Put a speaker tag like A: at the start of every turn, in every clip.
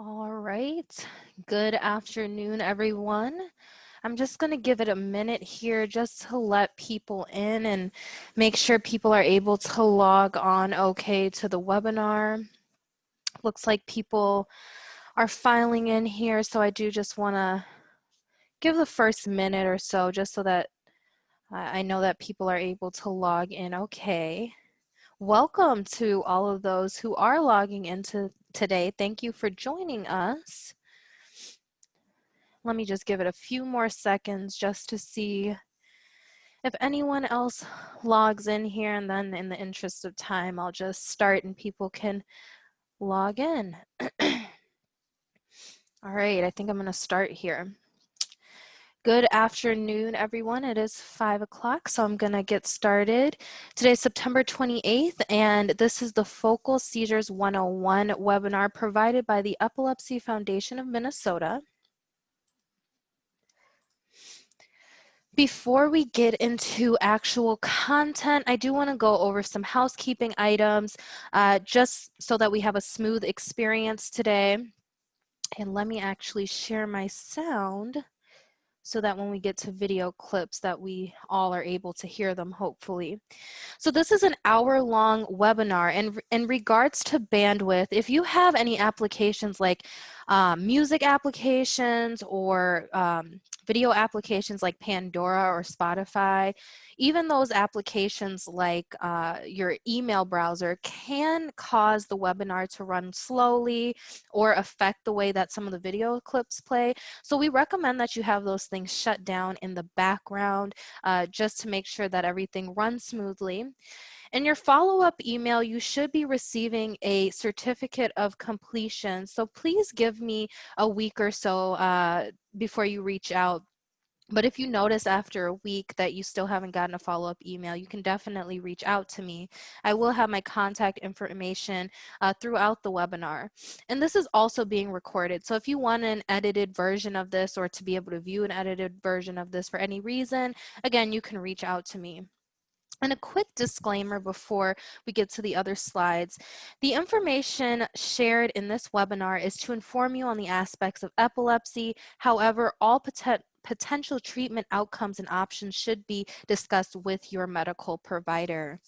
A: All right. Good afternoon, everyone. I'm just going to give it a minute here just to let people in and make sure people are able to log on okay to the webinar. Looks like people are filing in here, so I do just want to give the first minute or so just so that I know that people are able to log in okay. Welcome to all of those who are logging into today. Thank you for joining us. Let me just give it a few more seconds just to see if anyone else logs in here, and then in the interest of time, I'll just start and people can log in. All right, I think I'm gonna start here. Good afternoon, everyone. It is 5 o'clock, so I'm gonna get started. Today's September 28th, and this is the Focal Seizures 101 webinar provided by the Epilepsy Foundation of Minnesota. Before we get into actual content, I do want to go over some housekeeping items just so that we have a smooth experience today. And let me actually share my sound so that when we get to video clips that we all are able to hear them, hopefully. So this is an hour-long webinar, and in regards to bandwidth, if you have any applications like music applications or video applications like Pandora or Spotify, even those applications like your email browser can cause the webinar to run slowly or affect the way that some of the video clips play. So we recommend that you have those things shut down in the background just to make sure that everything runs smoothly. In your follow-up email, you should be receiving a certificate of completion. So please give me a week or so before you reach out. But if you notice after a week that you still haven't gotten a follow-up email, you can definitely reach out to me. I will have my contact information throughout the webinar. And this is also being recorded. So if you want an edited version of this or to be able to view an edited version of this for any reason, again, you can reach out to me. And a quick disclaimer before we get to the other slides. The information shared in this webinar is to inform you on the aspects of epilepsy. However, all potential treatment outcomes and options should be discussed with your medical provider.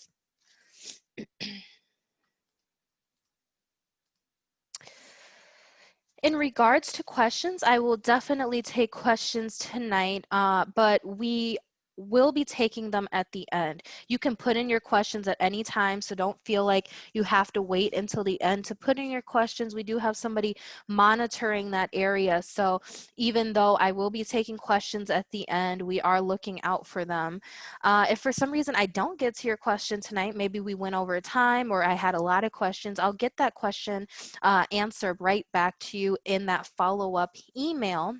A: In regards to questions, I will definitely take questions tonight, but we will be taking them at the end. You can put in your questions at any time, so don't feel like you have to wait until the end to put in your questions. We do have somebody monitoring that area, so even though I will be taking questions at the end, we are looking out for them. If for some reason I don't get to your question tonight, maybe we went over time or I had a lot of questions, I'll get that question answered right back to you in that follow-up email.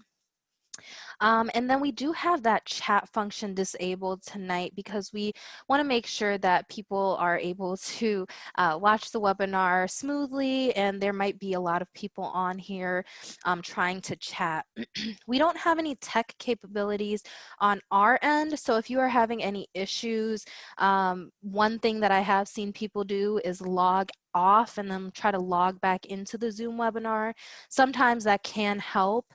A: And then we do have that chat function disabled tonight because we want to make sure that people are able to watch the webinar smoothly, and there might be a lot of people on here trying to chat. We don't have any tech capabilities on our end, so if you are having any issues, one thing that I have seen people do is log off and then try to log back into the Zoom webinar. Sometimes that can help.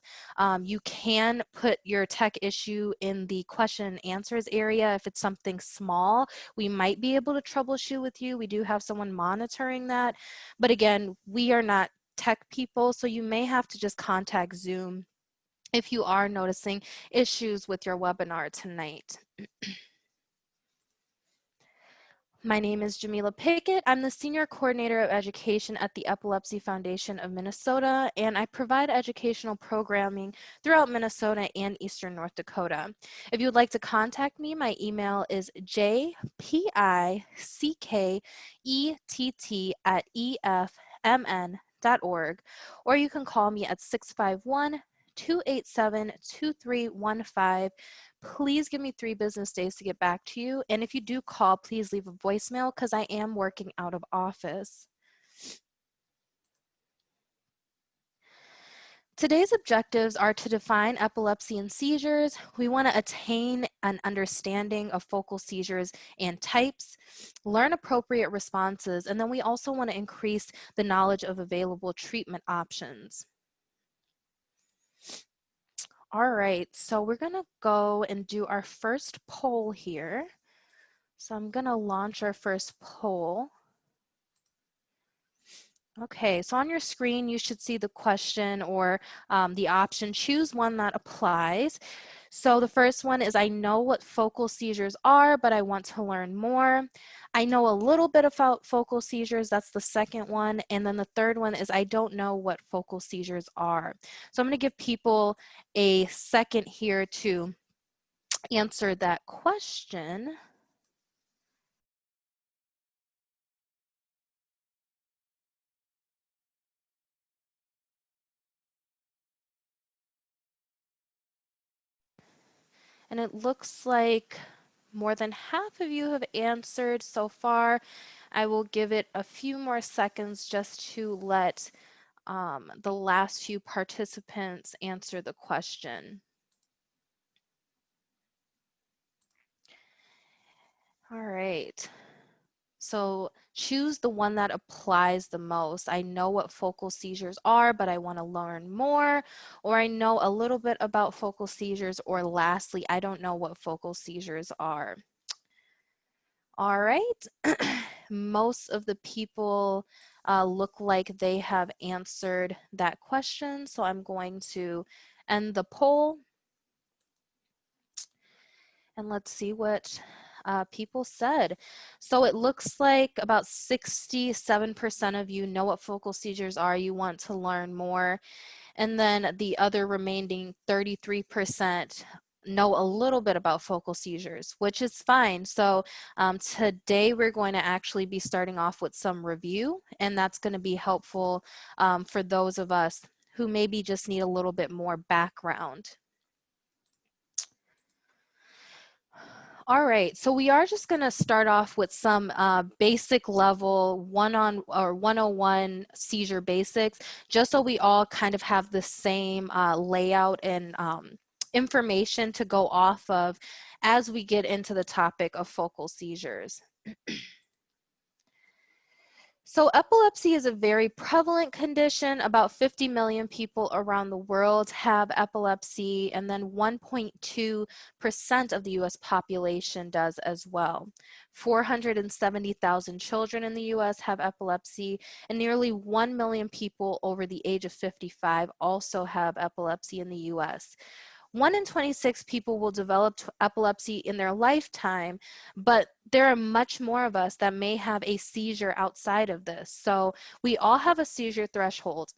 A: You can put your tech issue in the question and answers area. If it's something small, we might be able to troubleshoot with you. We do have someone monitoring that. But again, we are not tech people, so you may have to just contact Zoom if you are noticing issues with your webinar tonight. My name is Jamila Pickett. I'm the Senior Coordinator of Education at the Epilepsy Foundation of Minnesota, and I provide educational programming throughout Minnesota and Eastern North Dakota. If you would like to contact me, my email is jpickett@efmn.org, or you can call me at 651-287-2315. Please give me 3 business days to get back to you. And if you do call, please leave a voicemail because I am working out of office. Today's objectives are to define epilepsy and seizures. We want to attain an understanding of focal seizures and types, learn appropriate responses, and then we also want to increase the knowledge of available treatment options. All right, so we're gonna go and do our first poll here. So I'm gonna launch our first poll. Okay, so on your screen, you should see the question or the option, choose one that applies. So the first one is, I know what focal seizures are, but I want to learn more. I know a little bit about focal seizures, that's the second one. And then the third one is, I don't know what focal seizures are. So I'm gonna give people a second here to answer that question. And it looks like more than half of you have answered so far. I will give it a few more seconds just to let the last few participants answer the question. All right. So choose the one that applies the most. I know what focal seizures are, but I want to learn more, or I know a little bit about focal seizures, or lastly, I don't know what focal seizures are. All right. Most of the people look like they have answered that question, so I'm going to end the poll. And let's see what people said. So it looks like about 67% of you know what focal seizures are. You want to learn more. And then the other remaining 33% know a little bit about focal seizures, which is fine. So today we're going to actually be starting off with some review, and that's going to be helpful for those of us who maybe just need a little bit more background. All right, so we are just going to start off with some basic level 101 seizure basics, just so we all kind of have the same layout and information to go off of as we get into the topic of focal seizures. So epilepsy is a very prevalent condition. About 50 million people around the world have epilepsy, and then 1.2% of the US population does as well. 470,000 children in the US have epilepsy, and nearly 1 million people over the age of 55 also have epilepsy in the US. 1 in 26 people will develop epilepsy in their lifetime, but there are much more of us that may have a seizure outside of this. So we all have a seizure threshold.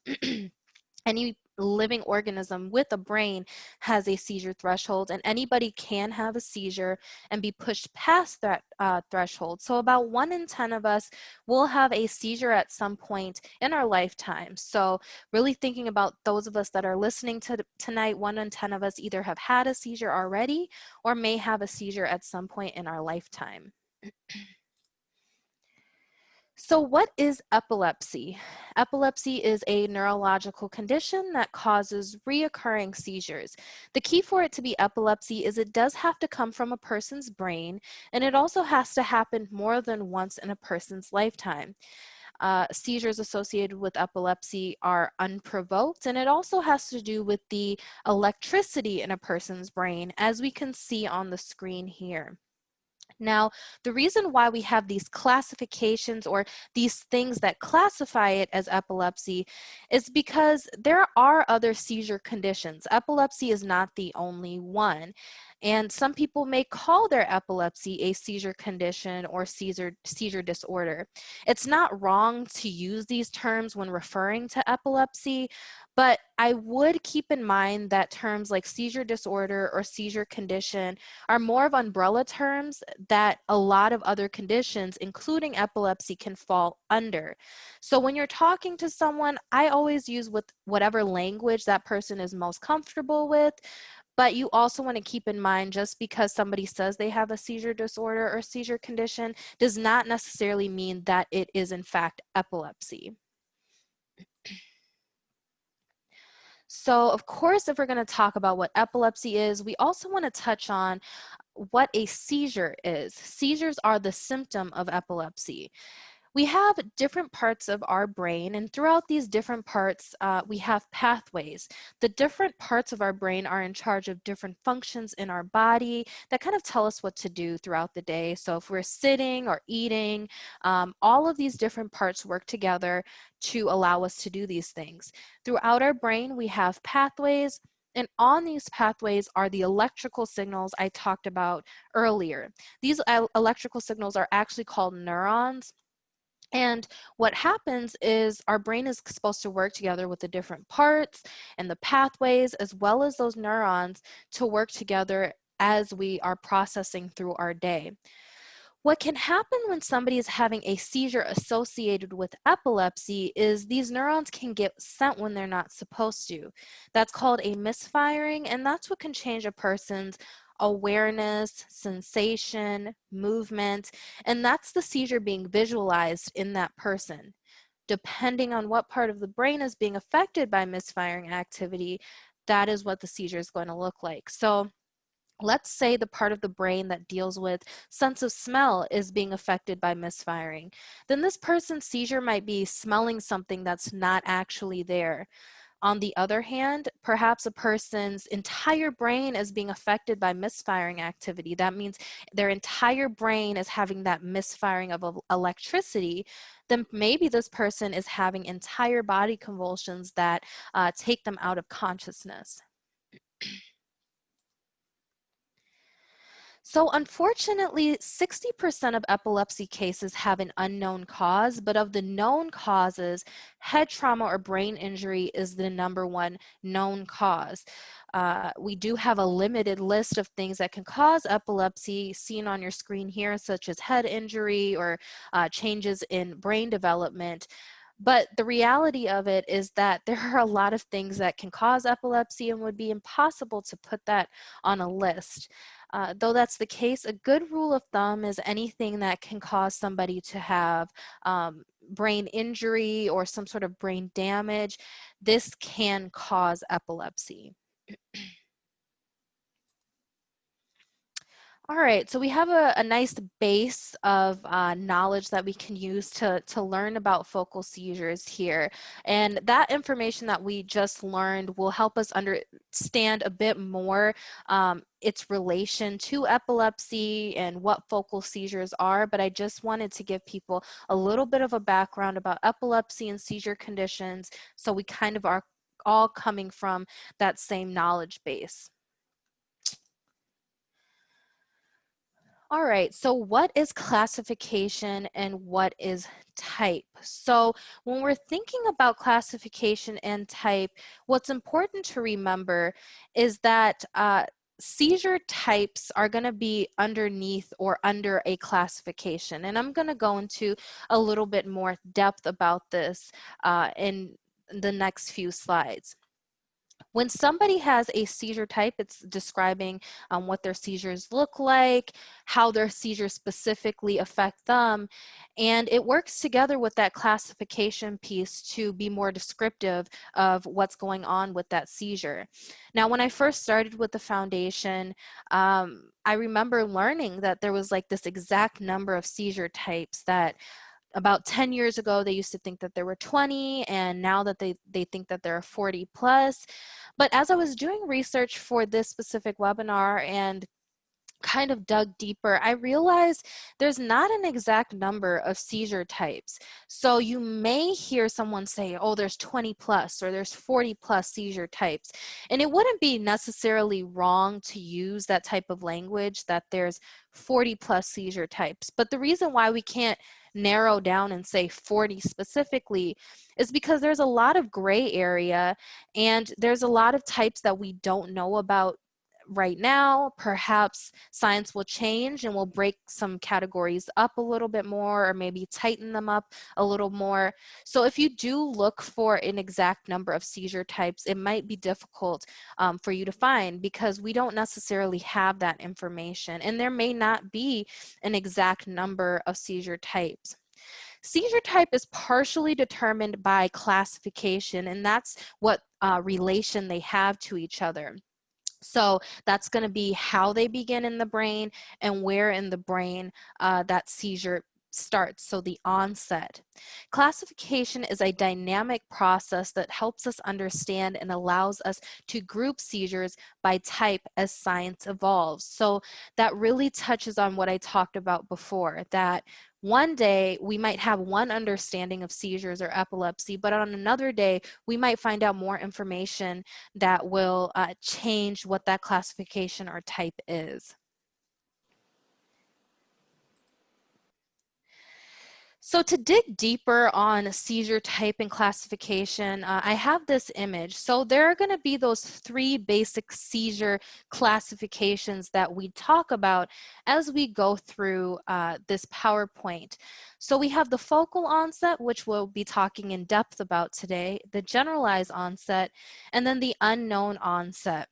A: Any living organism with a brain has a seizure threshold, and anybody can have a seizure and be pushed past that threshold. So about 1 in 10 of us will have a seizure at some point in our lifetime. So really thinking about those of us that are listening to tonight, 1 in 10 of us either have had a seizure already or may have a seizure at some point in our lifetime. So what is epilepsy? Epilepsy is a neurological condition that causes reoccurring seizures. The key for it to be epilepsy is it does have to come from a person's brain, and it also has to happen more than once in a person's lifetime. Seizures associated with epilepsy are unprovoked, and it also has to do with the electricity in a person's brain, as we can see on the screen here. Now, the reason why we have these classifications or these things that classify it as epilepsy is because there are other seizure conditions. Epilepsy is not the only one. And some people may call their epilepsy a seizure condition or seizure disorder. It's not wrong to use these terms when referring to epilepsy, but I would keep in mind that terms like seizure disorder or seizure condition are more of umbrella terms that a lot of other conditions, including epilepsy, can fall under. So when you're talking to someone, I always use with whatever language that person is most comfortable with. But you also want to keep in mind, just because somebody says they have a seizure disorder or seizure condition does not necessarily mean that it is in fact epilepsy. So of course, if we're going to talk about what epilepsy is, we also want to touch on what a seizure is. Seizures are the symptom of epilepsy. We have different parts of our brain, and throughout these different parts, we have pathways. The different parts of our brain are in charge of different functions in our body that kind of tell us what to do throughout the day. So if we're sitting or eating, all of these different parts work together to allow us to do these things. Throughout our brain, we have pathways, and on these pathways are the electrical signals I talked about earlier. These electrical signals are actually called neurons. And what happens is our brain is supposed to work together with the different parts and the pathways, as well as those neurons, to work together as we are processing through our day. What can happen when somebody is having a seizure associated with epilepsy is these neurons can get sent when they're not supposed to. That's called a misfiring, and that's what can change a person's awareness, sensation, movement, and that's the seizure being visualized in that person. Depending on what part of the brain is being affected by misfiring activity, that is what the seizure is going to look like. So let's say the part of the brain that deals with sense of smell is being affected by misfiring. Then this person's seizure might be smelling something that's not actually there. On the other hand, perhaps a person's entire brain is being affected by misfiring activity. That means their entire brain is having that misfiring of electricity. Then maybe this person is having entire body convulsions that take them out of consciousness. So unfortunately, 60% of epilepsy cases have an unknown cause, but of the known causes, head trauma or brain injury is the number one known cause. We do have a limited list of things that can cause epilepsy seen on your screen here, such as head injury or changes in brain development. But the reality of it is that there are a lot of things that can cause epilepsy and would be impossible to put that on a list. Though that's the case, a good rule of thumb is anything that can cause somebody to have brain injury or some sort of brain damage, this can cause epilepsy. All right, so we have a nice base of knowledge that we can use to learn about focal seizures here. And that information that we just learned will help us understand a bit more its relation to epilepsy and what focal seizures are. But I just wanted to give people a little bit of a background about epilepsy and seizure conditions, so we kind of are all coming from that same knowledge base. All right, so what is classification and what is type? So when we're thinking about classification and type, what's important to remember is that seizure types are going to be underneath or under a classification. And I'm going to go into a little bit more depth about this in the next few slides. When somebody has a seizure type, it's describing what their seizures look like, how their seizures specifically affect them, and it works together with that classification piece to be more descriptive of what's going on with that seizure. Now, when I first started with the foundation, I remember learning that there was like this exact number of seizure types that about 10 years ago, they used to think that there were 20, and now that they think that there are 40 plus. But as I was doing research for this specific webinar and kind of dug deeper, I realized there's not an exact number of seizure types. So you may hear someone say, oh, there's 20 plus or there's 40 plus seizure types. And it wouldn't be necessarily wrong to use that type of language that there's 40 plus seizure types. But the reason why we can't narrow down and say 40 specifically is because there's a lot of gray area and there's a lot of types that we don't know about right now. Perhaps science will change and we'll break some categories up a little bit more or maybe tighten them up a little more. So if you do look for an exact number of seizure types, it might be difficult for you to find because we don't necessarily have that information, and there may not be an exact number of seizure types. Seizure type is partially determined by classification, and that's what relation they have to each other. So that's going to be how they begin in the brain and where in the brain that seizure starts, so the onset. Classification is a dynamic process that helps us understand and allows us to group seizures by type as science evolves. So that really touches on what I talked about before, that one day we might have one understanding of seizures or epilepsy, but on another day we might find out more information that will change what that classification or type is. So to dig deeper on seizure type and classification, I have this image. So there are going to be those three basic seizure classifications that we talk about as we go through this PowerPoint. So we have the focal onset, which we'll be talking in depth about today, the generalized onset, and then the unknown onset.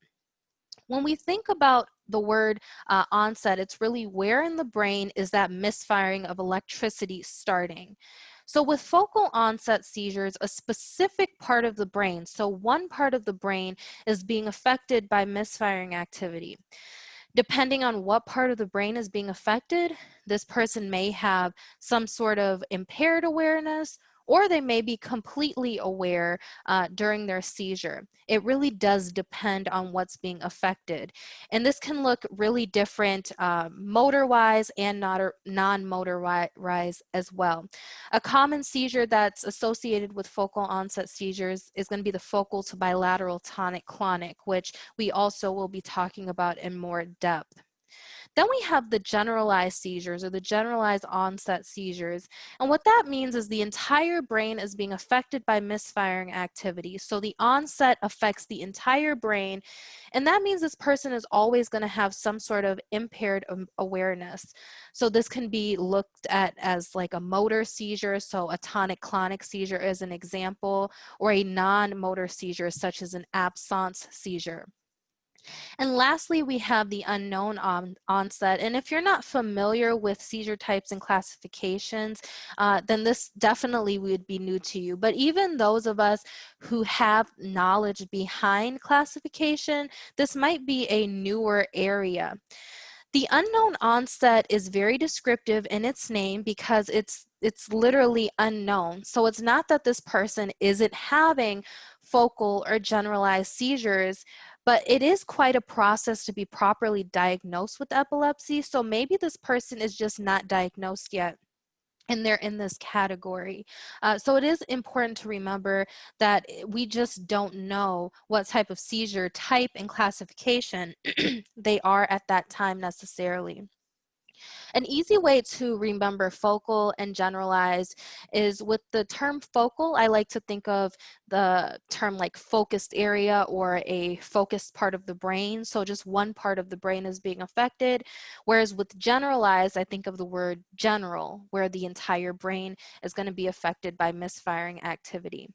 A: When we think about the word onset, it's really where in the brain is that misfiring of electricity starting. So with focal onset seizures, a specific part of the brain, so one part of the brain is being affected by misfiring activity. Depending on what part of the brain is being affected, this person may have some sort of impaired awareness, or they may be completely aware during their seizure. It really does depend on what's being affected. And this can look really different motor-wise and non-motor-wise as well. A common seizure that's associated with focal onset seizures is going to be the focal to bilateral tonic-clonic, which we also will be talking about in more depth. Then we have the generalized seizures or the generalized onset seizures. And what that means is the entire brain is being affected by misfiring activity. So the onset affects the entire brain. And that means this person is always going to have some sort of impaired awareness. So this can be looked at as like a motor seizure. So a tonic-clonic seizure is an example, or a non-motor seizure such as an absence seizure. And lastly, we have the unknown onset. And if you're not familiar with seizure types and classifications, then this definitely would be new to you. But even those of us who have knowledge behind classification, this might be a newer area. The unknown onset is very descriptive in its name because it's literally unknown. So it's not that this person isn't having focal or generalized seizures, but it is quite a process to be properly diagnosed with epilepsy. So maybe this person is just not diagnosed yet, and they're in this category. So it is important to remember that we just don't know what type of seizure type and classification they are at that time necessarily. An easy way to remember focal and generalized is with the term focal, I like to think of the term like focused area or a focused part of the brain. So just one part of the brain is being affected. Whereas with generalized, I think of the word general, where the entire brain is going to be affected by misfiring activity.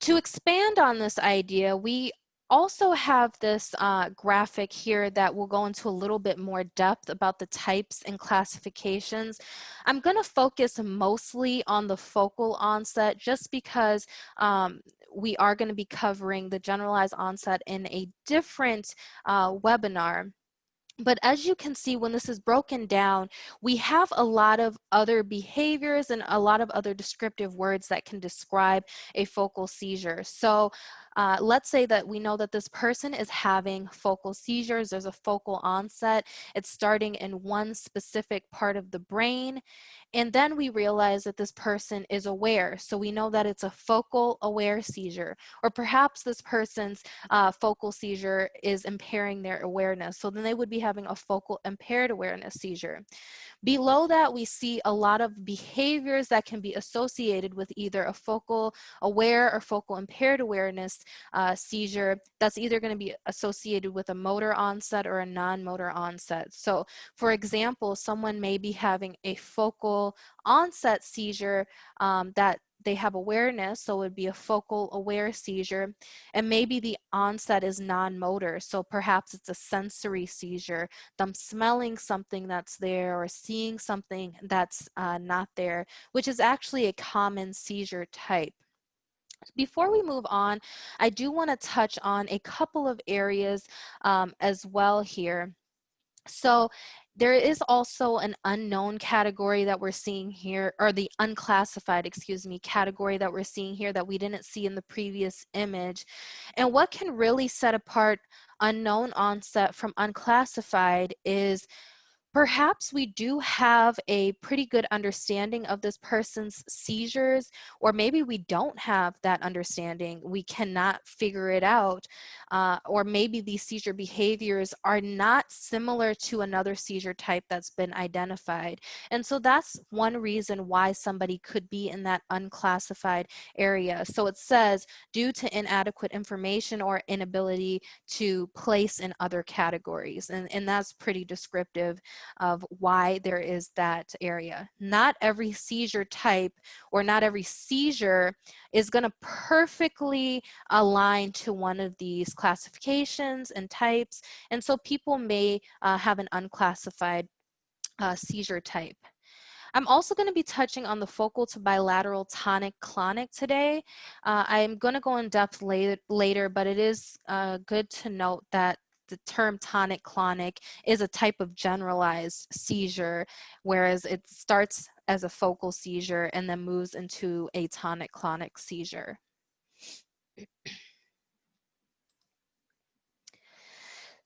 A: To expand on this idea, we also have this graphic here that will go into a little bit more depth about the types and classifications. I'm going to focus mostly on the focal onset just because we are going to be covering the generalized onset in a different webinar. But as you can see, when this is broken down, we have a lot of other behaviors and a lot of other descriptive words that can describe a focal seizure. So let's say that we know that this person is having focal seizures. There's a focal onset. It's starting in one specific part of the brain. And then we realize that this person is aware. So we know that it's a focal aware seizure. Or perhaps this person's focal seizure is impairing their awareness. So then they would be having a focal impaired awareness seizure. Below that, we see a lot of behaviors that can be associated with either a focal aware or focal impaired awareness seizure that's either going to be associated with a motor onset or a non-motor onset. So for example, someone may be having a focal onset seizure that they have awareness, so it would be a focal aware seizure, and maybe the onset is non-motor, so perhaps it's a sensory seizure, them smelling something that's there or seeing something that's not there, which is actually a common seizure type. Before we move on, I do want to touch on a couple of areas as well here. So there is also an unknown category that we're seeing here, or the unclassified, excuse me, category that we're seeing here that we didn't see in the previous image. And what can really set apart unknown onset from unclassified is perhaps we do have a pretty good understanding of this person's seizures, or maybe we don't have that understanding. We cannot figure it out. Or maybe these seizure behaviors are not similar to another seizure type that's been identified. And so that's one reason why somebody could be in that unclassified area. So it says, due to inadequate information or inability to place in other categories. And that's pretty descriptive of why there is that area. Not every seizure type or not every seizure is going to perfectly align to one of these classifications and types, and so people may have an unclassified seizure type. I'm also going to be touching on the focal to bilateral tonic-clonic today. I'm going to go in depth later, but it is good to note that the term tonic-clonic is a type of generalized seizure, whereas it starts as a focal seizure and then moves into a tonic-clonic seizure.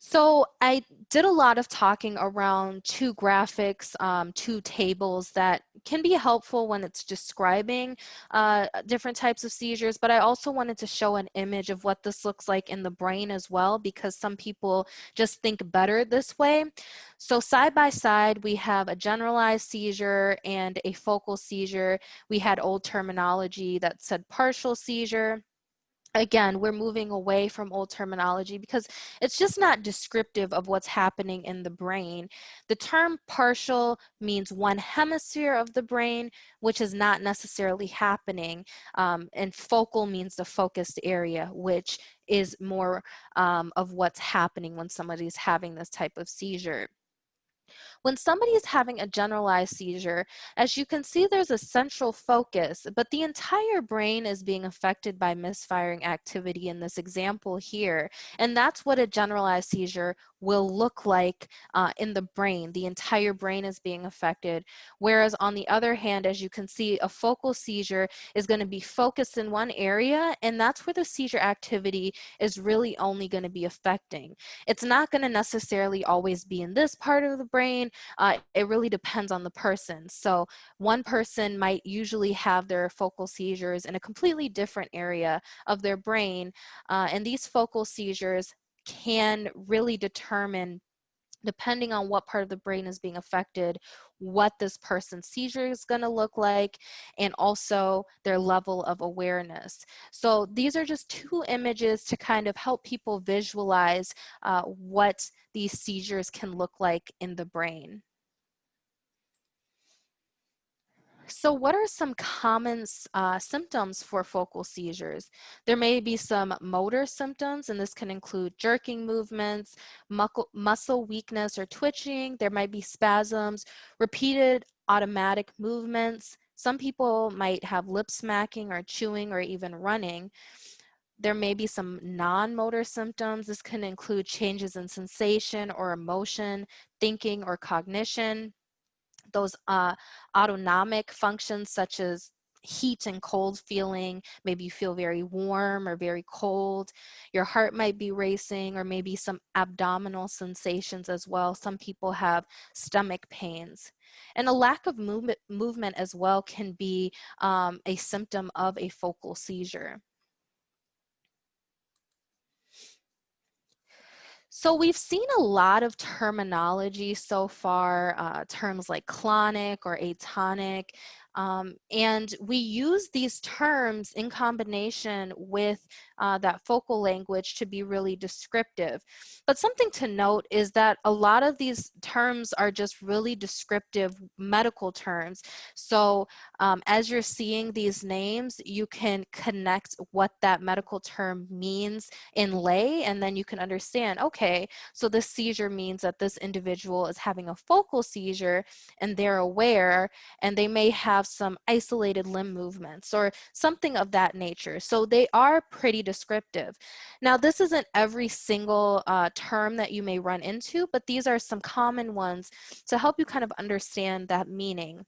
A: So I did a lot of talking around two graphics, two tables that can be helpful when it's describing different types of seizures, but I also wanted to show an image of what this looks like in the brain as well, because some people just think better this way. So side by side, we have a generalized seizure and a focal seizure. We had old terminology that said partial seizure. Again, we're moving away from old terminology because it's just not descriptive of what's happening in the brain. The term partial means one hemisphere of the brain, which is not necessarily happening. And focal means the focused area, which is more of what's happening when somebody's having this type of seizure. When somebody is having a generalized seizure, as you can see, there's a central focus, but the entire brain is being affected by misfiring activity in this example here. And that's what a generalized seizure will look like in the brain. The entire brain is being affected. Whereas on the other hand, as you can see, a focal seizure is going to be focused in one area, and that's where the seizure activity is really only going to be affecting. It's not going to necessarily always be in this part of the brain. It really depends on the person. So one person might usually have their focal seizures in a completely different area of their brain. And these focal seizures can really determine, depending on what part of the brain is being affected, what this person's seizure is going to look like, and also their level of awareness. So these are just two images to kind of help people visualize what these seizures can look like in the brain. So what are some common symptoms for focal seizures? There may be some motor symptoms, and this can include jerking movements, muscle weakness or twitching. There might be spasms, repeated automatic movements. Some people might have lip smacking or chewing or even running. There may be some non-motor symptoms. This can include changes in sensation or emotion, thinking or cognition. Those autonomic functions such as heat and cold feeling, maybe you feel very warm or very cold. Your heart might be racing, or maybe some abdominal sensations as well. Some people have stomach pains. And a lack of movement as well can be a symptom of a focal seizure. So we've seen a lot of terminology so far, terms like clonic or atonic, and we use these terms in combination with that focal language to be really descriptive. But something to note is that a lot of these terms are just really descriptive medical terms. So as you're seeing these names, you can connect what that medical term means in lay, and then you can understand, okay, so this seizure means that this individual is having a focal seizure and they're aware, and they may have have some isolated limb movements or something of that nature. So they are pretty descriptive. Now, this isn't every single term that you may run into, but these are some common ones to help you kind of understand that meaning.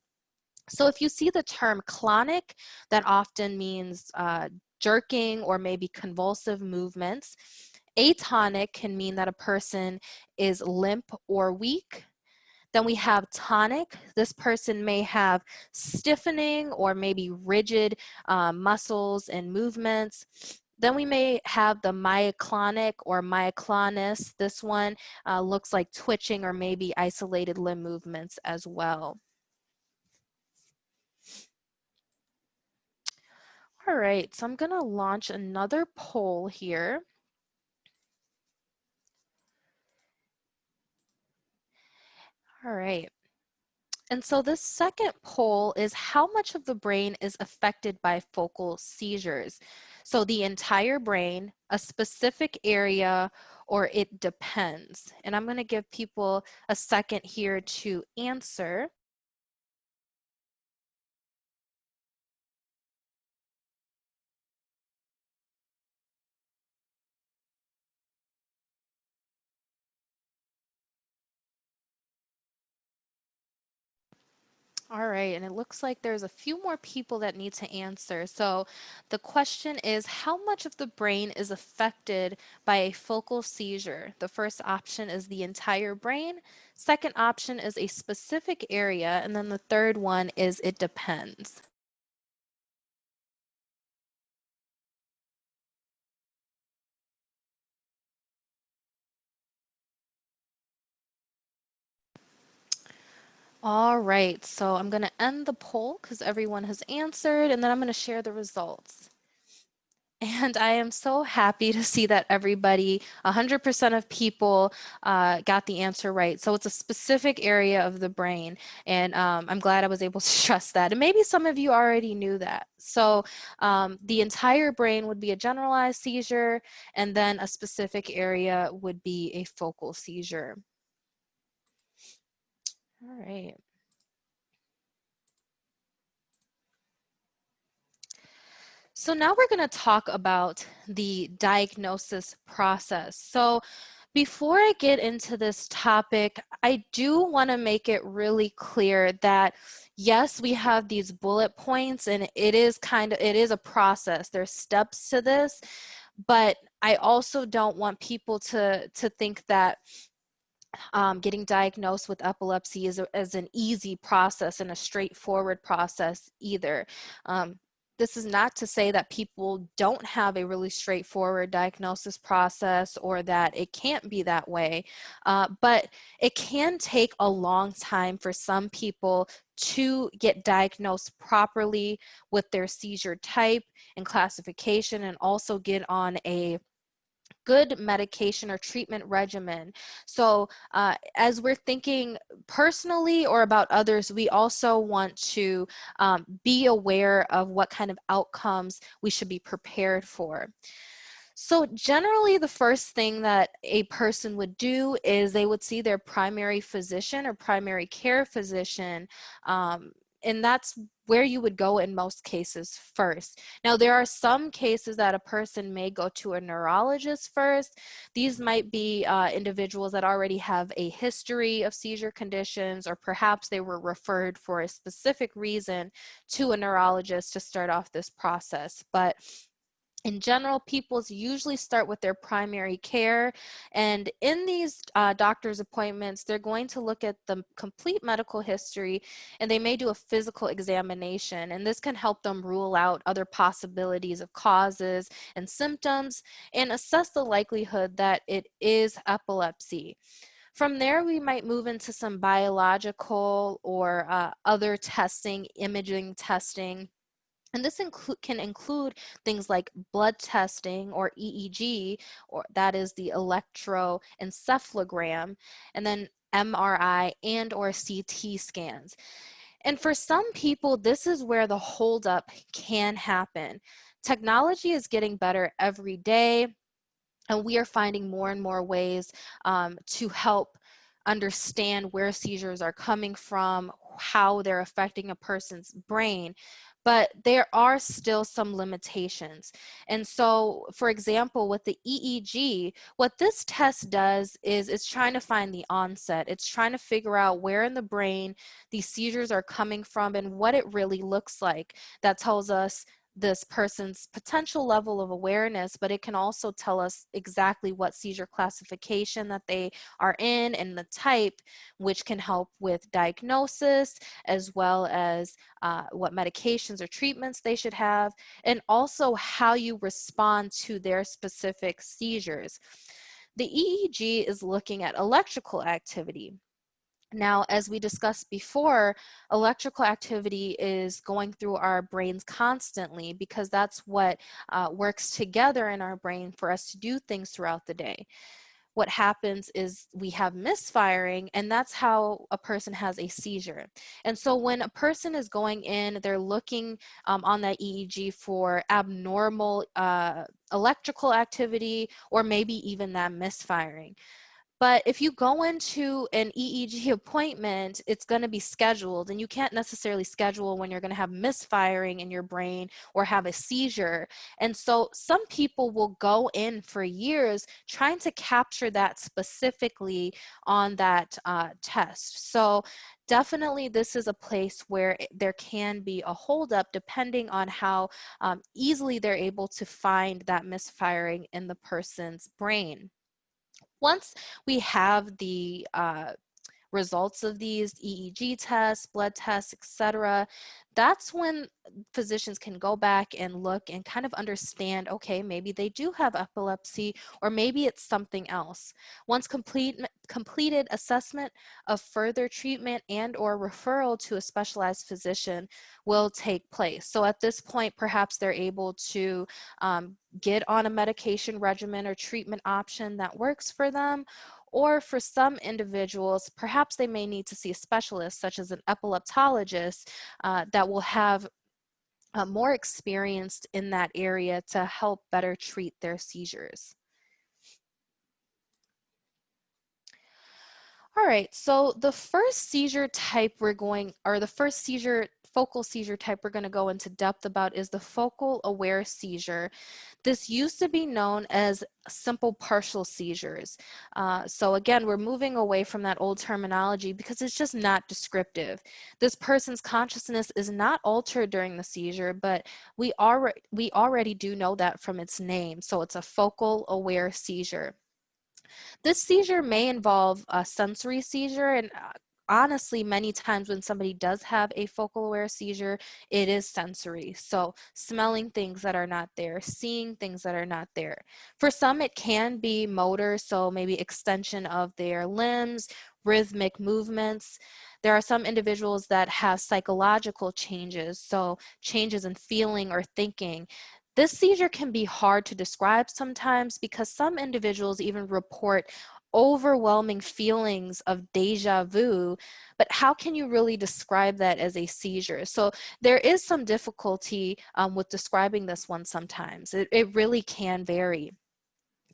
A: So if you see the term clonic, that often means jerking or maybe convulsive movements. Atonic can mean that a person is limp or weak. Then we have tonic. This person may have stiffening or maybe rigid muscles and movements. Then we may have the myoclonic or myoclonus. This one looks like twitching or maybe isolated limb movements as well. All right, so I'm going to launch another poll here. All right. And so this second poll is how much of the brain is affected by focal seizures? So the entire brain, a specific area, or it depends. And I'm going to give people a second here to answer. All right, and it looks like there's a few more people that need to answer. So the question is, how much of the brain is affected by a focal seizure? The first option is the entire brain. Second option is a specific area. And then the third one is it depends. All right, so I'm going to end the poll because everyone has answered, and then I'm going to share the results. And I am so happy to see that everybody, 100% of people got the answer right. So it's a specific area of the brain. And I'm glad I was able to stress that. And maybe some of you already knew that. So the entire brain would be a generalized seizure, and then a specific area would be a focal seizure. All right. So now we're going to talk about the diagnosis process. So before I get into this topic, I do want to make it really clear that yes, we have these bullet points and it is a process. There's steps to this, but I also don't want people to think that getting diagnosed with epilepsy is an easy process and a straightforward process either. This is not to say that people don't have a really straightforward diagnosis process or that it can't be that way, but it can take a long time for some people to get diagnosed properly with their seizure type and classification, and also get on a good medication or treatment regimen. So as we're thinking personally or about others, we also want to be aware of what kind of outcomes we should be prepared for. So generally, the first thing that a person would do is they would see their primary physician or primary care physician, and that's where you would go in most cases first. Now, there are some cases that a person may go to a neurologist first. These might be individuals that already have a history of seizure conditions, or perhaps they were referred for a specific reason to a neurologist to start off this process. But in general, people usually start with their primary care, and in these doctor's appointments, they're going to look at the complete medical history, and they may do a physical examination, and this can help them rule out other possibilities of causes and symptoms and assess the likelihood that it is epilepsy. From there, we might move into some biological or other testing, imaging testing. And this can include things like blood testing or EEG, or that is the electroencephalogram, and then MRI and or CT scans. And for some people, this is where the holdup can happen. Technology is getting better every day, and we are finding more and more ways to help understand where seizures are coming from, how they're affecting a person's brain, but there are still some limitations. And so, for example, with the EEG, what this test does is it's trying to find the onset. It's trying to figure out where in the brain these seizures are coming from and what it really looks like. That tells us this person's potential level of awareness, but it can also tell us exactly what seizure classification that they are in and the type, which can help with diagnosis, as well as what medications or treatments they should have, and also how you respond to their specific seizures. The EEG is looking at electrical activity. Now, as we discussed before, electrical activity is going through our brains constantly because that's what works together in our brain for us to do things throughout the day. What happens is we have misfiring, and that's how a person has a seizure. And so when a person is going in, they're looking on that EEG for abnormal electrical activity or maybe even that misfiring. But if you go into an EEG appointment, it's going to be scheduled, and you can't necessarily schedule when you're going to have misfiring in your brain or have a seizure. And so some people will go in for years trying to capture that specifically on that test. So definitely this is a place where there can be a holdup depending on how easily they're able to find that misfiring in the person's brain. Once we have the results of these EEG tests, blood tests, etc., that's when physicians can go back and look and kind of understand, okay, maybe they do have epilepsy or maybe it's something else. Once completed assessment of further treatment and or referral to a specialized physician will take place. So at this point, perhaps they're able to get on a medication regimen or treatment option that works for them. Or for some individuals, perhaps they may need to see a specialist, such as an epileptologist, that will have more experienced in that area to help better treat their seizures. All right, so the first seizure type the first focal seizure type we're going to go into depth about is the focal aware seizure. This used to be known as simple partial seizures. So again, we're moving away from that old terminology because it's just not descriptive. This person's consciousness is not altered during the seizure, but we already do know that from its name. So it's a focal aware seizure. This seizure may involve a sensory seizure, and honestly, many times when somebody does have a focal aware seizure, it is sensory. So smelling things that are not there, seeing things that are not there. For some, it can be motor, so maybe extension of their limbs, rhythmic movements. There are some individuals that have psychological changes, so changes in feeling or thinking. This seizure can be hard to describe sometimes because some individuals even report overwhelming feelings of deja vu, but how can you really describe that as a seizure? So there is some difficulty with describing this one sometimes. It really can vary.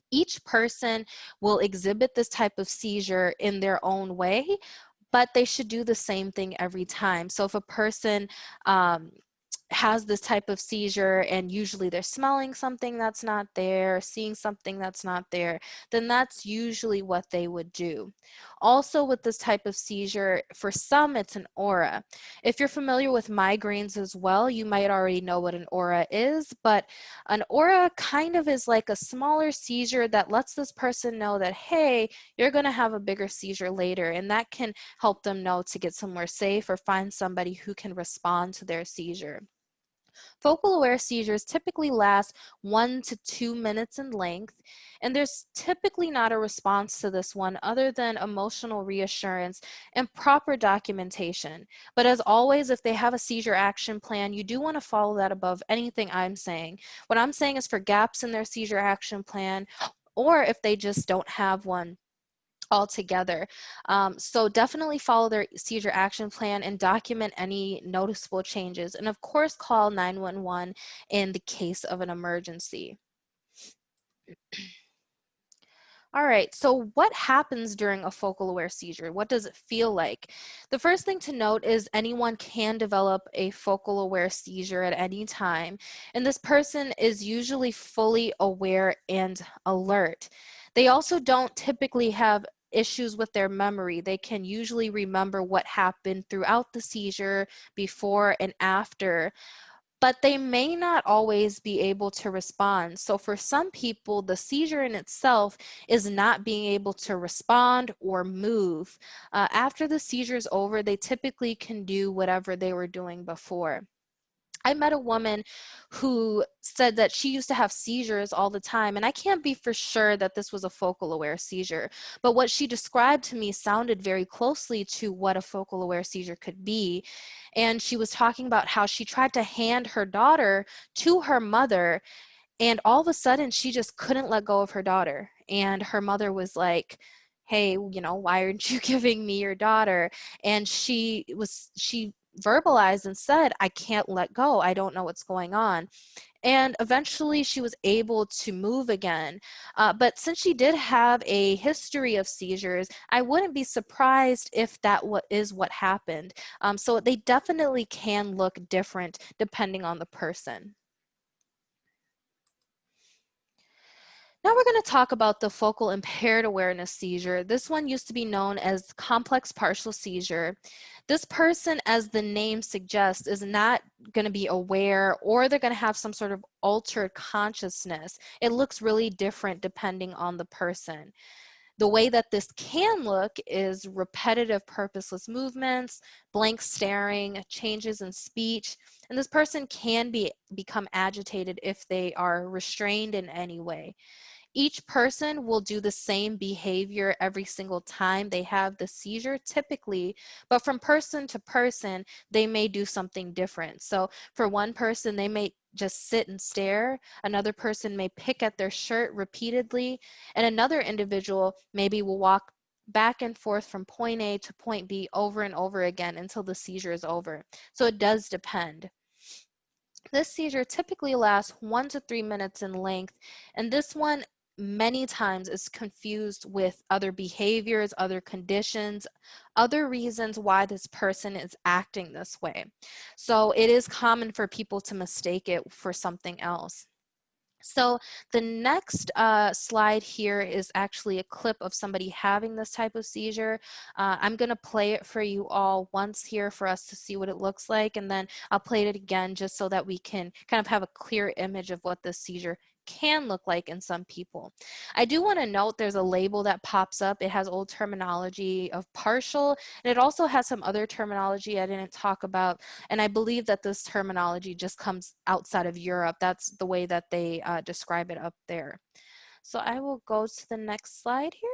A: Each person will exhibit this type of seizure in their own way, but they should do the same thing every time. So if a person has this type of seizure and usually they're smelling something that's not there, seeing something that's not there, then that's usually what they would do. Also with this type of seizure, for some it's an aura. If you're familiar with migraines as well, you might already know what an aura is, but an aura kind of is like a smaller seizure that lets this person know that, hey, you're going to have a bigger seizure later, and that can help them know to get somewhere safe or find somebody who can respond to their seizure. Focal aware seizures typically last 1 to 2 minutes in length, and there's typically not a response to this one other than emotional reassurance and proper documentation. But as always, if they have a seizure action plan, you do want to follow that above anything I'm saying. What I'm saying is for gaps in their seizure action plan, or if they just don't have one altogether. So definitely follow their seizure action plan and document any noticeable changes. And of course, call 911 in the case of an emergency. All right, so what happens during a focal aware seizure? What does it feel like? The first thing to note is anyone can develop a focal aware seizure at any time, and this person is usually fully aware and alert. They also don't typically have issues with their memory. They can usually remember what happened throughout the seizure, before and after, but they may not always be able to respond. So for some people, the seizure in itself is not being able to respond or move. After the seizure is over, they typically can do whatever they were doing before. I met a woman who said that she used to have seizures all the time, and I can't be for sure that this was a focal aware seizure, but what she described to me sounded very closely to what a focal aware seizure could be. And she was talking about how she tried to hand her daughter to her mother, and all of a sudden she just couldn't let go of her daughter. And her mother was like, hey, why aren't you giving me your daughter? And she verbalized and said, I can't let go. I don't know what's going on. And eventually she was able to move again. But since she did have a history of seizures, I wouldn't be surprised if that is what happened. So they definitely can look different depending on the person. Now we're going to talk about the focal impaired awareness seizure. This one used to be known as complex partial seizure. This person, as the name suggests, is not going to be aware, or they're going to have some sort of altered consciousness. It looks really different depending on the person. The way that this can look is repetitive purposeless movements, blank staring, changes in speech, and this person can become agitated if they are restrained in any way. Each person will do the same behavior every single time they have the seizure, typically, but from person to person, they may do something different. So for one person, they may just sit and stare. Another person may pick at their shirt repeatedly, and another individual maybe will walk back and forth from point A to point B over and over again until the seizure is over. So it does depend. This seizure typically lasts 1 to 3 minutes in length, and this one many times is confused with other behaviors, other conditions, other reasons why this person is acting this way. So it is common for people to mistake it for something else. So the next slide here is actually a clip of somebody having this type of seizure. I'm going to play it for you all once here for us to see what it looks like, and then I'll play it again just so that we can kind of have a clear image of what this seizure can look like in some people. I do want to note there's a label that pops up. It has old terminology of partial, and it also has some other terminology I didn't talk about, and I believe that this terminology just comes outside of Europe. That's the way that they describe it up there. So I will go to the next slide here.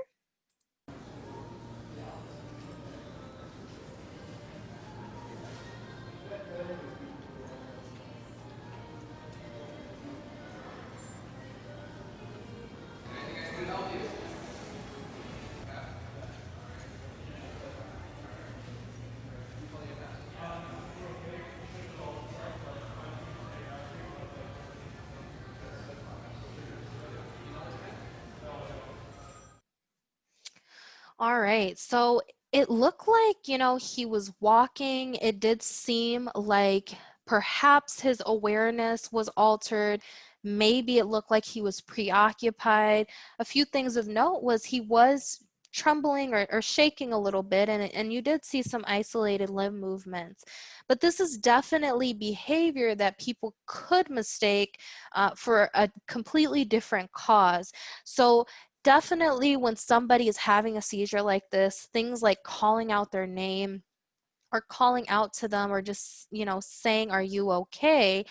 A: All right, so it looked like, he was walking. It did seem like perhaps his awareness was altered. Maybe it looked like he was preoccupied. A few things of note was he was trembling or shaking a little bit, and you did see some isolated limb movements. But this is definitely behavior that people could mistake for a completely different cause. So definitely when somebody is having a seizure like this, things like calling out their name or calling out to them or just, saying, are you okay?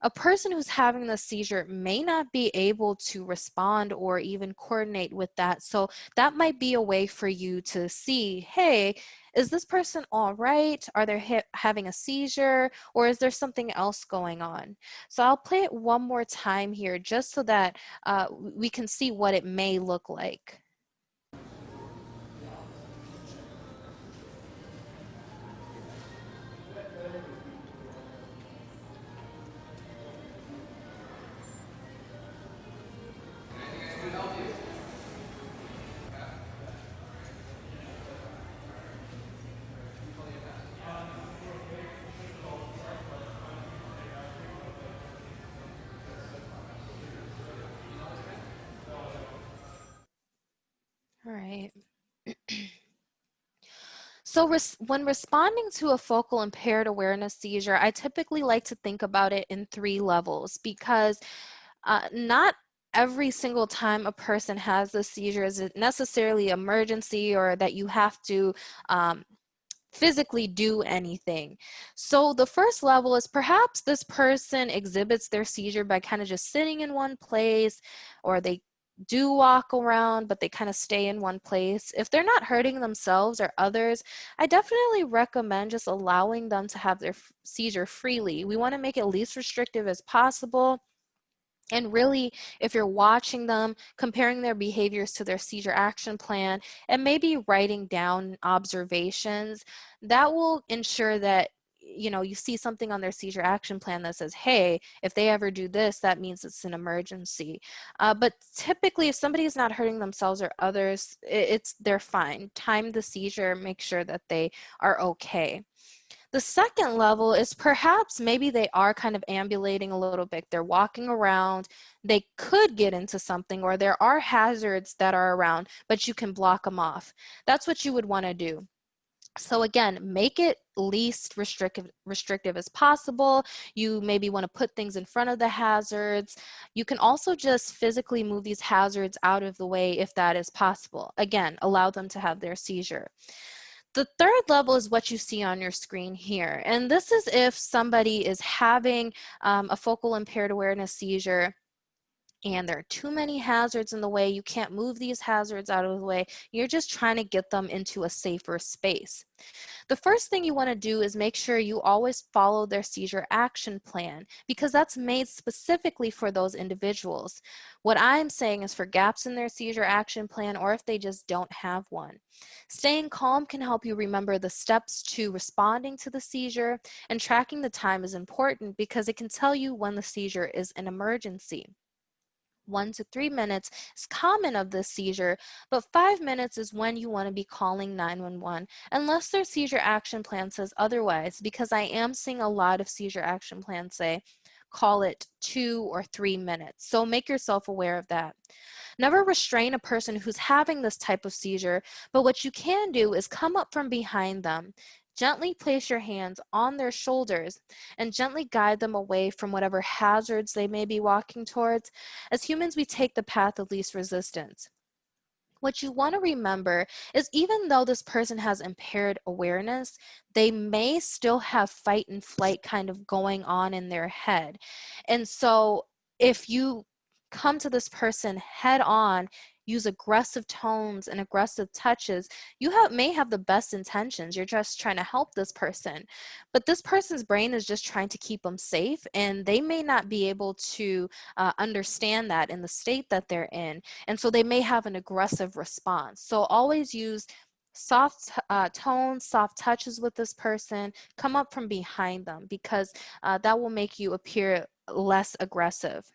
A: A person who's having the seizure may not be able to respond or even coordinate with that. So that might be a way for you to see, hey, is this person all right? Are they having a seizure, or is there something else going on? So I'll play it one more time here just so that we can see what it may look like. So when responding to a focal impaired awareness seizure, I typically like to think about it in 3 levels, because not every single time a person has a seizure is it necessarily emergency or that you have to physically do anything. So the first level is perhaps this person exhibits their seizure by kind of just sitting in one place, or they do walk around, but they kind of stay in one place. If they're not hurting themselves or others, I definitely recommend just allowing them to have their seizure freely. We want to make it least restrictive as possible. And really, if you're watching them, comparing their behaviors to their seizure action plan, and maybe writing down observations, that will ensure that you see something on their seizure action plan that says, hey, if they ever do this, that means it's an emergency. But typically, if somebody is not hurting themselves or others, they're fine. Time the seizure, make sure that they are okay. The second level is perhaps maybe they are kind of ambulating a little bit. They're walking around, they could get into something, or there are hazards that are around, but you can block them off. That's what you would want to do. So again, make it least restrictive as possible. You maybe want to put things in front of the hazards. You can also just physically move these hazards out of the way if that is possible. Again, allow them to have their seizure. The third level is what you see on your screen here. And this is if somebody is having a focal impaired awareness seizure and there are too many hazards in the way. You can't move these hazards out of the way. You're just trying to get them into a safer space. The first thing you want to do is make sure you always follow their seizure action plan, because that's made specifically for those individuals. What I'm saying is for gaps in their seizure action plan, or if they just don't have one. Staying calm can help you remember the steps to responding to the seizure, and tracking the time is important because it can tell you when the seizure is an emergency. 1 to 3 minutes is common of this seizure, but 5 minutes is when you want to be calling 911, unless their seizure action plan says otherwise, because I am seeing a lot of seizure action plans say call it 2 or 3 minutes. So make yourself aware of that. Never restrain a person who's having this type of seizure, but what you can do is come up from behind them, gently place your hands on their shoulders, and gently guide them away from whatever hazards they may be walking towards. As humans, we take the path of least resistance. What you want to remember is even though this person has impaired awareness, they may still have fight and flight kind of going on in their head. And so if you come to this person head on, use aggressive tones and aggressive touches, may have the best intentions. You're just trying to help this person. But this person's brain is just trying to keep them safe, and they may not be able to understand that in the state that they're in. And so they may have an aggressive response. So always use soft tones, soft touches with this person. Come up from behind them, because that will make you appear less aggressive.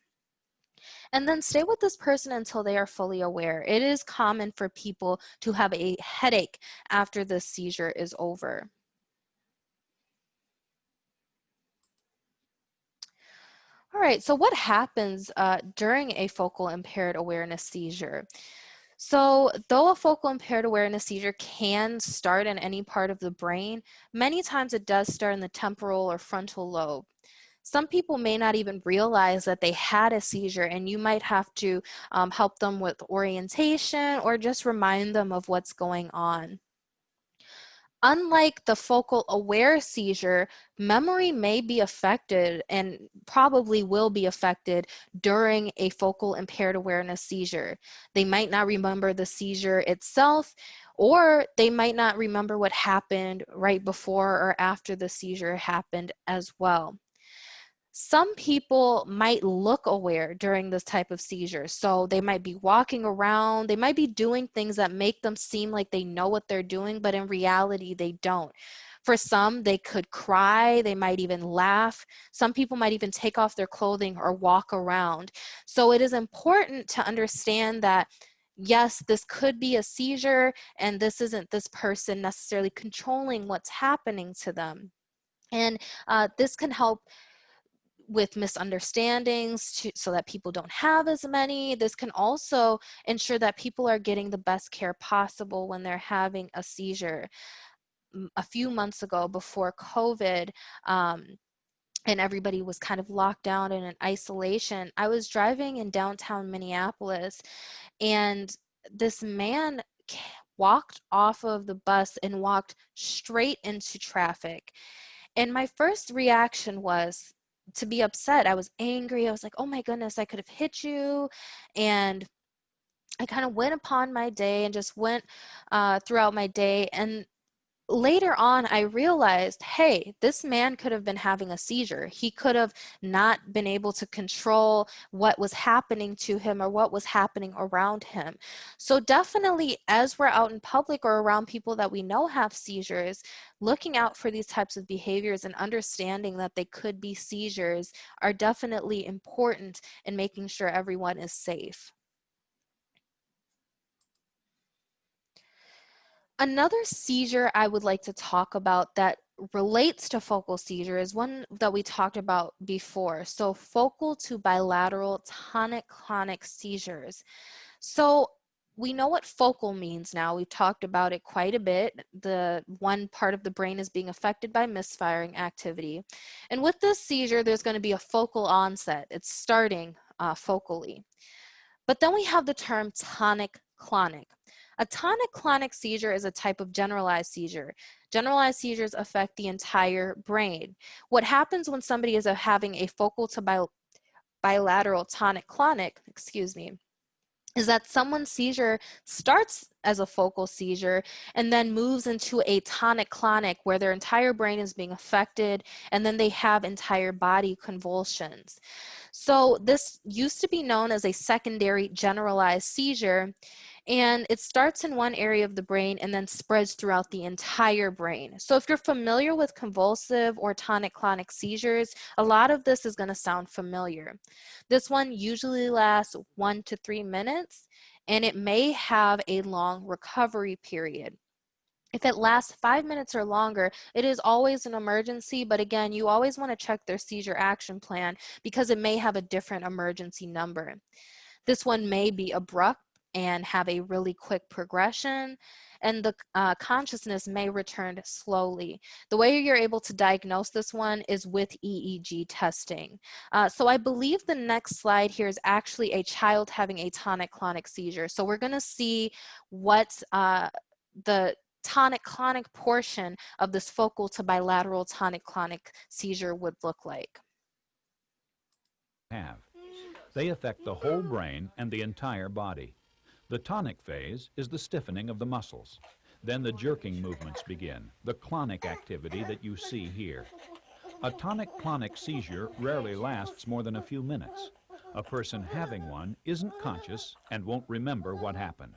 A: And then stay with this person until they are fully aware. It is common for people to have a headache after the seizure is over. All right, so what happens during a focal impaired awareness seizure? So though a focal impaired awareness seizure can start in any part of the brain, many times it does start in the temporal or frontal lobe. Some people may not even realize that they had a seizure, and you might have to help them with orientation or just remind them of what's going on. Unlike the focal aware seizure, memory may be affected and probably will be affected during a focal impaired awareness seizure. They might not remember the seizure itself, or they might not remember what happened right before or after the seizure happened as well. Some people might look aware during this type of seizure. So they might be walking around, they might be doing things that make them seem like they know what they're doing, but in reality, they don't. For some, they could cry, they might even laugh. Some people might even take off their clothing or walk around. So it is important to understand that yes, this could be a seizure, and this isn't this person necessarily controlling what's happening to them. And this can help with misunderstandings so that people don't have as many. This can also ensure that people are getting the best care possible when they're having a seizure. a few months ago before COVID, and everybody was kind of locked down and in isolation. I was driving in downtown Minneapolis, and this man walked off of the bus and walked straight into traffic. And my first reaction was to be upset. I was angry. I was like, oh my goodness, I could have hit you. And I kind of went upon my day and just went throughout my day. And later on, I realized, hey, this man could have been having a seizure. He could have not been able to control what was happening to him or what was happening around him. So definitely, as we're out in public or around people that we know have seizures, looking out for these types of behaviors and understanding that they could be seizures are definitely important in making sure everyone is safe. Another seizure I would like to talk about that relates to focal seizure is one that we talked about before. So focal to bilateral tonic-clonic seizures. So we know what focal means now. We've talked about it quite a bit. The one part of the brain is being affected by misfiring activity. And with this seizure, there's going to be a focal onset. It's starting focally. But then we have the term tonic-clonic. A tonic-clonic seizure is a type of generalized seizure. Generalized seizures affect the entire brain. What happens when somebody is having a focal to bilateral tonic-clonic, is that someone's seizure starts as a focal seizure and then moves into a tonic-clonic where their entire brain is being affected, and then they have entire body convulsions. So this used to be known as a secondary generalized seizure, and it starts in one area of the brain and then spreads throughout the entire brain. So if you're familiar with convulsive or tonic-clonic seizures, a lot of this is going to sound familiar. This one usually lasts 1 to 3 minutes, and it may have a long recovery period. If it lasts 5 minutes or longer, it is always an emergency, but again, you always want to check their seizure action plan because it may have a different emergency number. This one may be abrupt and have a really quick progression, and the consciousness may return slowly. The way you're able to diagnose this one is with EEG testing. So I believe the next slide here is actually a child having a tonic-clonic seizure. So we're going to see what the tonic-clonic portion of this focal to bilateral tonic-clonic seizure would look like.
B: They affect the whole brain and the entire body. The tonic phase is the stiffening of the muscles. Then the jerking movements begin, the clonic activity that you see here. A tonic-clonic seizure rarely lasts more than a few minutes. A person having one isn't conscious and won't remember what happened.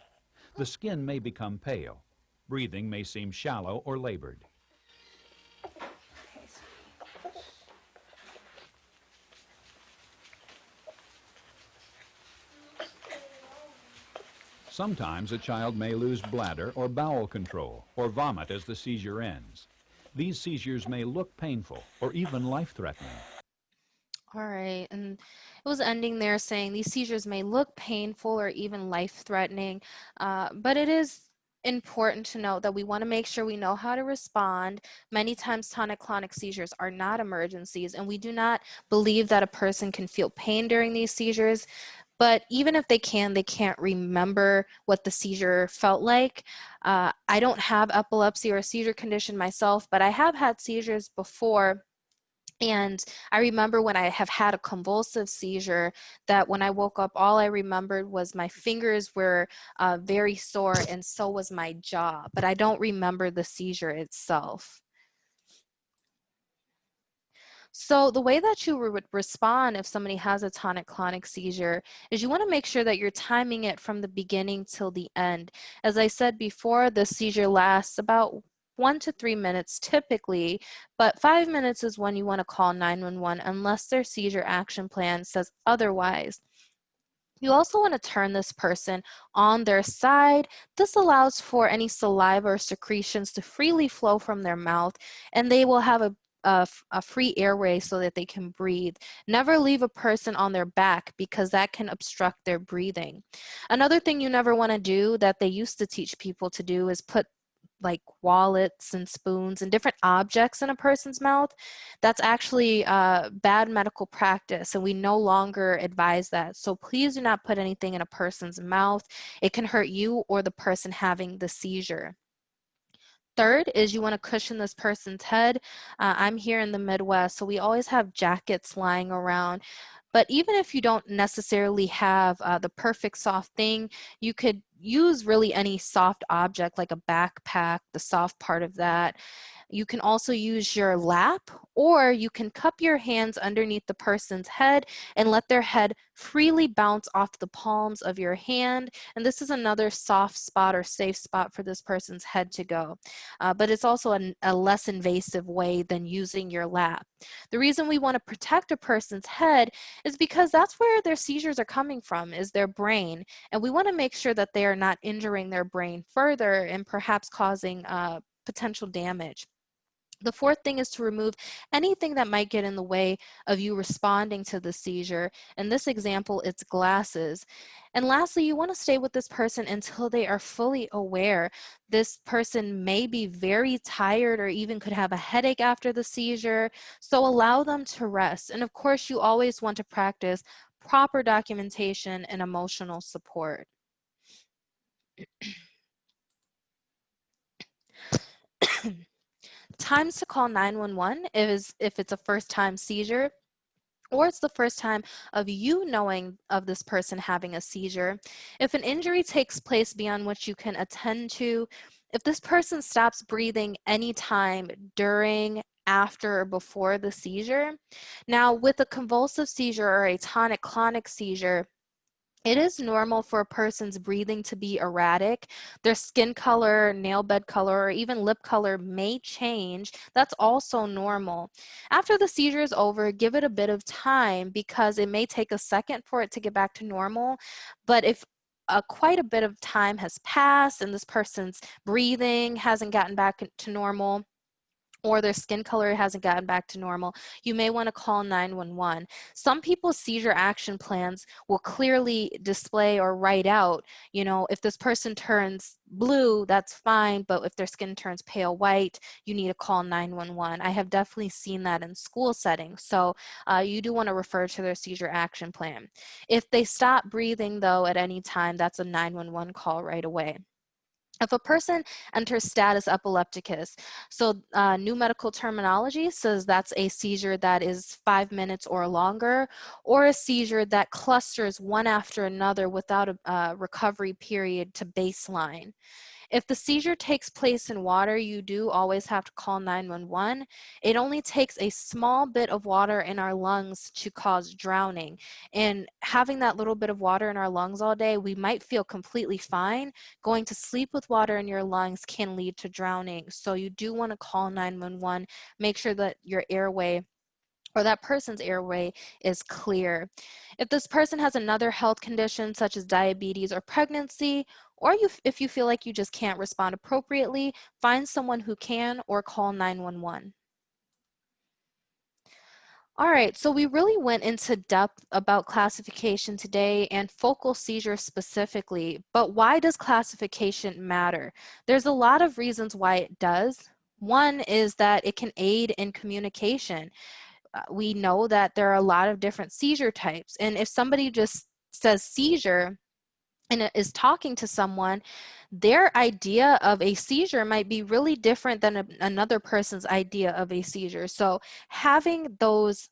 B: The skin may become pale. Breathing may seem shallow or labored. Sometimes a child may lose bladder or bowel control or vomit as the seizure ends. These seizures may look painful or even life-threatening.
A: All right, and it was ending there saying these seizures may look painful or even life-threatening, but it is important to note that we want to make sure we know how to respond. Many times tonic-clonic seizures are not emergencies, and we do not believe that a person can feel pain during these seizures. But even if they can, they can't remember what the seizure felt like. I don't have epilepsy or a seizure condition myself, but I have had seizures before. And I remember when I have had a convulsive seizure that when I woke up, all I remembered was my fingers were very sore, and so was my jaw, but I don't remember the seizure itself. So the way that you would respond if somebody has a tonic-clonic seizure is you want to make sure that you're timing it from the beginning till the end. As I said before, the seizure lasts about 1 to 3 minutes typically, but 5 minutes is when you want to call 911 unless their seizure action plan says otherwise. You also want to turn this person on their side. This allows for any saliva or secretions to freely flow from their mouth, and they will have a free airway so that they can breathe. Never leave a person on their back because that can obstruct their breathing. Another thing you never want to do that they used to teach people to do is put like wallets and spoons and different objects in a person's mouth, that's actually bad medical practice, and we no longer advise that. So please do not put anything in a person's mouth. It can hurt you or the person having the seizure. Third is you want to cushion this person's head. I'm here in the Midwest, so we always have jackets lying around. But even if you don't necessarily have the perfect soft thing, you could use really any soft object like a backpack, the soft part of that. You can also use your lap, or you can cup your hands underneath the person's head and let their head freely bounce off the palms of your hand. And this is another soft spot or safe spot for this person's head to go. But it's also a less invasive way than using your lap. The reason we want to protect a person's head is because that's where their seizures are coming from, is their brain. And we want to make sure that they are not injuring their brain further and perhaps causing potential damage. The fourth thing is to remove anything that might get in the way of you responding to the seizure. In this example, it's glasses. And lastly, you want to stay with this person until they are fully aware. This person may be very tired or even could have a headache after the seizure, so allow them to rest. And of course, you always want to practice proper documentation and emotional support. Times to call 911 is if it's a first-time seizure, or it's the first time of you knowing of this person having a seizure. If an injury takes place beyond which you can attend to, if this person stops breathing anytime during, after, or before the seizure. Now, with a convulsive seizure or a tonic-clonic seizure, it is normal for a person's breathing to be erratic. Their skin color, nail bed color, or even lip color may change. That's also normal. After the seizure is over, give it a bit of time because it may take a second for it to get back to normal. But if quite a bit of time has passed and this person's breathing hasn't gotten back to normal, or their skin color hasn't gotten back to normal, you may want to call 911. Some people's seizure action plans will clearly display or write out, if this person turns blue, that's fine, but if their skin turns pale white, you need to call 911. I have definitely seen that in school settings, so you do want to refer to their seizure action plan. If they stop breathing, though, at any time, that's a 911 call right away. If a person enters status epilepticus, so new medical terminology says that's a seizure that is 5 minutes or longer, or a seizure that clusters one after another without a recovery period to baseline. If the seizure takes place in water, you do always have to call 911. It only takes a small bit of water in our lungs to cause drowning. And having that little bit of water in our lungs all day, we might feel completely fine. Going to sleep with water in your lungs can lead to drowning. So you do want to call 911. Make sure that your airway or that person's airway is clear. If this person has another health condition such as diabetes or pregnancy, or if you feel like you just can't respond appropriately, find someone who can or call 911. All right, so we really went into depth about classification today and focal seizure specifically, but why does classification matter? There's a lot of reasons why it does. One is that it can aid in communication. We know that there are a lot of different seizure types. And if somebody just says seizure and is talking to someone, their idea of a seizure might be really different than another person's idea of a seizure. So having those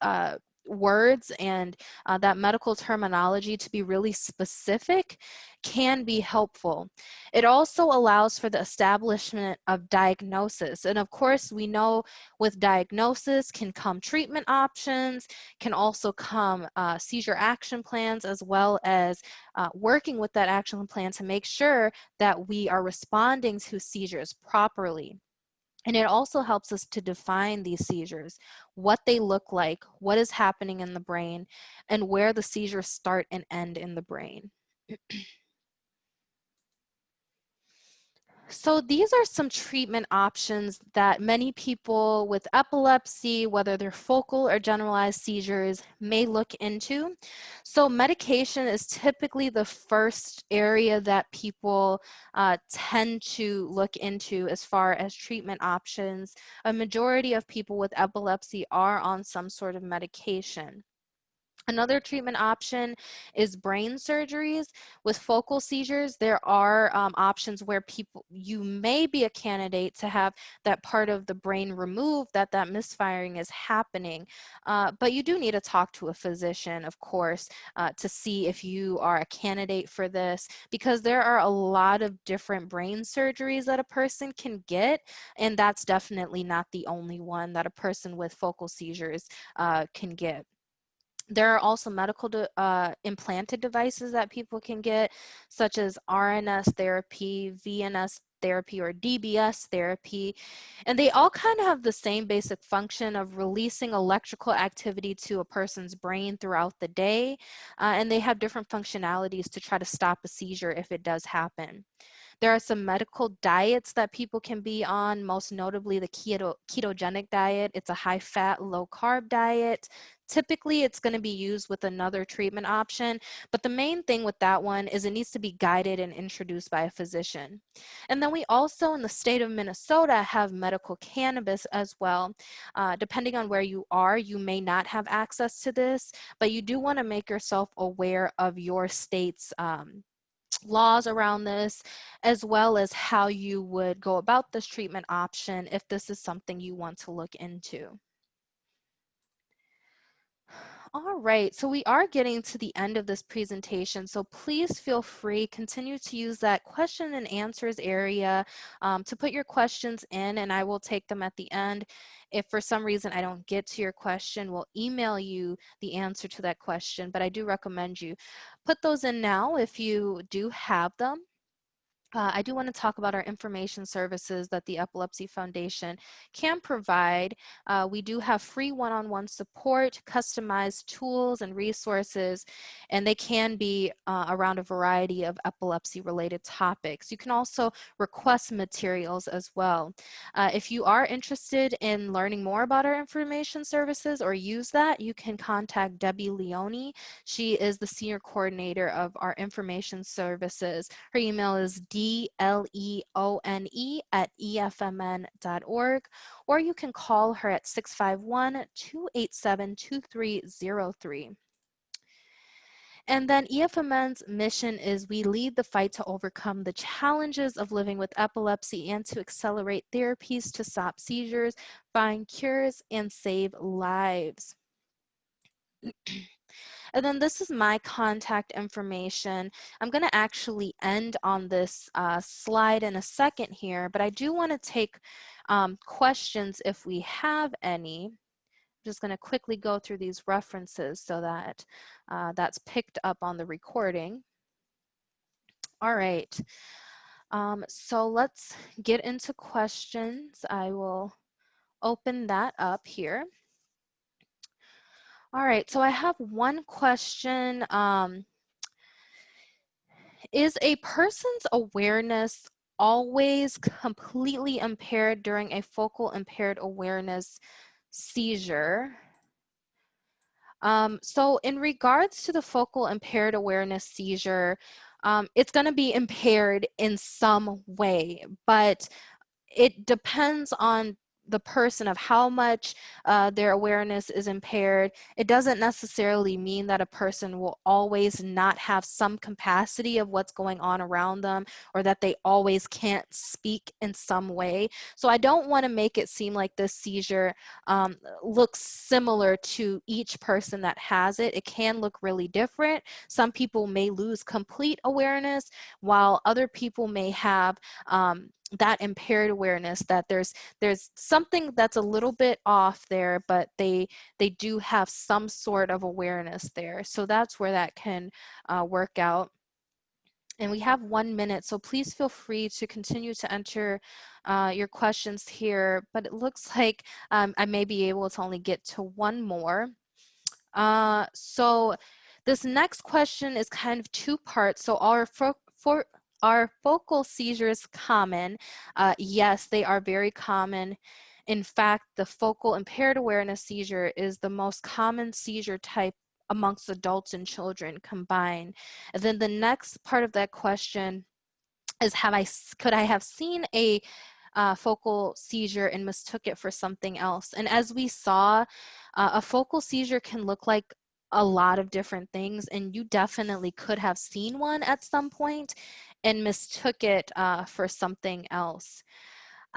A: words and that medical terminology to be really specific can be helpful. It also allows for the establishment of diagnosis. And of course, we know with diagnosis can come treatment options, can also come seizure action plans, as well as working with that action plan to make sure that we are responding to seizures properly. And it also helps us to define these seizures, what they look like, what is happening in the brain, and where the seizures start and end in the brain. So these are some treatment options that many people with epilepsy, whether they're focal or generalized seizures, may look into. So medication is typically the first area that people tend to look into as far as treatment options. A majority of people with epilepsy are on some sort of medication. Another treatment option is brain surgeries. With focal seizures, there are options where you may be a candidate to have that part of the brain removed that misfiring is happening. But you do need to talk to a physician, of course, to see if you are a candidate for this, because there are a lot of different brain surgeries that a person can get, and that's definitely not the only one that a person with focal seizures can get. There are also medical implanted devices that people can get, such as RNS therapy, VNS therapy, or DBS therapy. And they all kind of have the same basic function of releasing electrical activity to a person's brain throughout the day. And they have different functionalities to try to stop a seizure if it does happen. There are some medical diets that people can be on, most notably the ketogenic diet. It's a high fat, low carb diet. Typically, it's going to be used with another treatment option, but the main thing with that one is it needs to be guided and introduced by a physician. And then we also, in the state of Minnesota, have medical cannabis as well. Depending on where you are, you may not have access to this, but you do want to make yourself aware of your state's laws around this, as well as how you would go about this treatment option if this is something you want to look into. All right, so we are getting to the end of this presentation, so please feel free, continue to use that question and answers area to put your questions in, and I will take them at the end. If for some reason I don't get to your question, we'll email you the answer to that question, but I do recommend you put those in now if you do have them. I do want to talk about our information services that the Epilepsy Foundation can provide. We do have free one-on-one support, customized tools and resources, and they can be around a variety of epilepsy-related topics. You can also request materials as well. If you are interested in learning more about our information services or use that, you can contact Debbie Leone. She is the senior coordinator of our information services. Her email is dleone@efmn.org, or you can call her at 651-287-2303. And then EFMN's mission is we lead the fight to overcome the challenges of living with epilepsy and to accelerate therapies to stop seizures, find cures, and save lives. And then this is my contact information. I'm going to actually end on this slide in a second here, but I do want to take questions if we have any. I'm just going to quickly go through these references so that that's picked up on the recording. All right. So let's get into questions. I will open that up here. All right, so I have one question. Is a person's awareness always completely impaired during a focal impaired awareness seizure? So in regards to the focal impaired awareness seizure, it's going to be impaired in some way, but it depends on the person of how much their awareness is impaired. It doesn't necessarily mean that a person will always not have some capacity of what's going on around them, or that they always can't speak in some way. So I don't want to make it seem like this seizure looks similar to each person that has it. It can look really different. Some people may lose complete awareness, while other people may have that impaired awareness, that there's something that's a little bit off there, but they do have some sort of awareness there. So that's where that can work out. And we have 1 minute, so please feel free to continue to enter your questions here, but it looks like I may be able to only get to one more. So this next question is kind of two parts. So Are focal seizures common? Yes, they are very common. In fact, the focal impaired awareness seizure is the most common seizure type amongst adults and children combined. And then the next part of that question is could I have seen a focal seizure and mistook it for something else? And as we saw, a focal seizure can look like a lot of different things, and you definitely could have seen one at some point and mistook it for something else.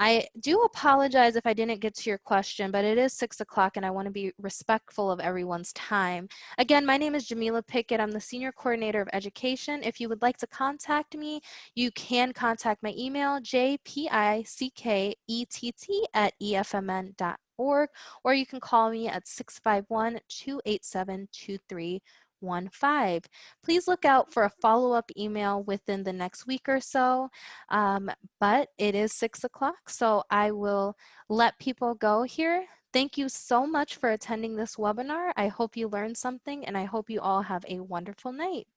A: I do apologize if I didn't get to your question, but it is 6 o'clock and I want to be respectful of everyone's time. Again, my name is Jamila Pickett. I'm the Senior Coordinator of Education. If you would like to contact me, you can contact my email, jpickett@efmn.org, or you can call me at 651-287-2315. Please look out for a follow-up email within the next week or so. But it is 6 o'clock, so I will let people go here. Thank you so much for attending this webinar. I hope you learned something, and I hope you all have a wonderful night.